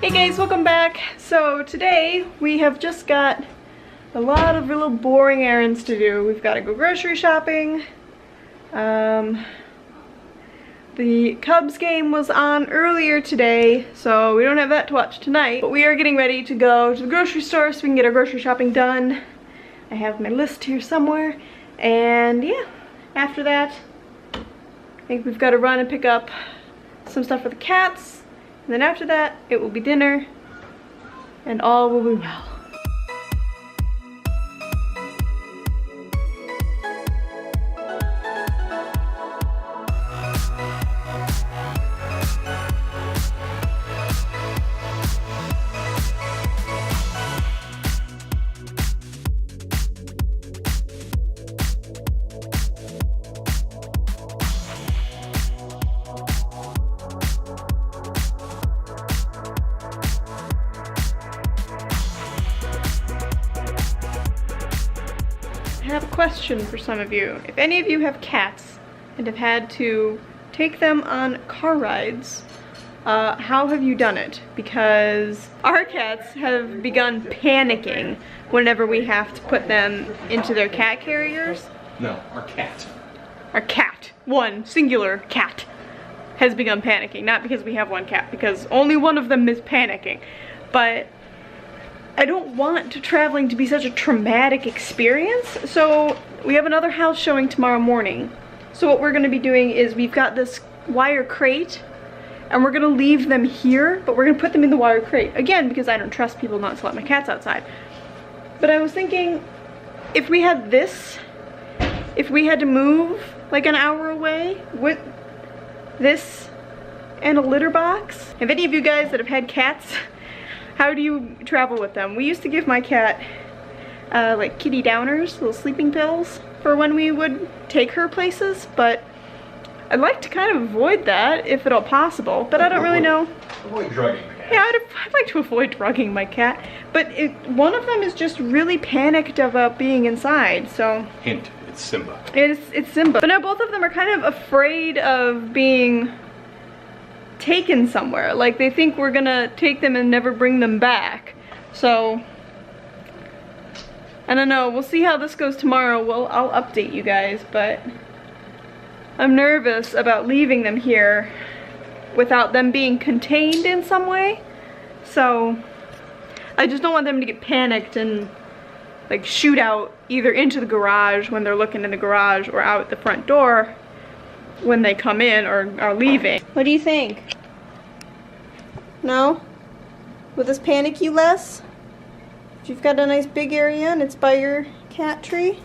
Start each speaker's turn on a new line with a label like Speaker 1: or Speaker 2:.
Speaker 1: Hey guys, welcome back. So today we have just got a lot of little boring errands to do. We've got to go grocery shopping. The Cubs game was on earlier today, so we don't have that to watch tonight. But we are getting ready to go to the grocery store so we can get our grocery shopping done. I have my list here somewhere. And yeah, after that, I think we've got to run and pick up some stuff for the cats. And then after that, it will be dinner. And all will be well. I have a question for some of you. If any of you have cats and have had to take them on car rides, how have you done it? Because our cats have begun panicking whenever we have to put them into their cat carriers.
Speaker 2: No, our cat.
Speaker 1: Our cat, one singular cat, has begun panicking. Not because we have one cat, because only one of them is panicking. But I don't want traveling to be such a traumatic experience, so we have another house showing tomorrow morning. So what we're going to be doing is we've got this wire crate, and we're going to leave them here, but we're going to put them in the wire crate. Again, because I don't trust people not to let my cats outside. But I was thinking, if we had this, if we had to move like an hour away with this and a litter box. If any of you guys that have had cats, how do you travel with them? We used to give my cat like kitty downers, little sleeping pills, for when we would take her places, but I'd like to kind of avoid that if at all possible, but I don't really know.
Speaker 2: Avoid drugging the cat.
Speaker 1: Yeah, I'd like to avoid drugging my cat, but one of them is just really panicked about being inside, so.
Speaker 2: Hint, it's Simba.
Speaker 1: It's Simba. But now both of them are kind of afraid of being taken somewhere. Like, they think we're gonna take them and never bring them back. So I don't know, we'll see how this goes tomorrow. Well, I'll update you guys, but I'm nervous about leaving them here without them being contained in some way. So I just don't want them to get panicked and like shoot out either into the garage when they're looking in the garage or out the front door when they come in or are leaving. What do you think? No? Will this panic you less? If you've got a nice big area and it's by your cat tree?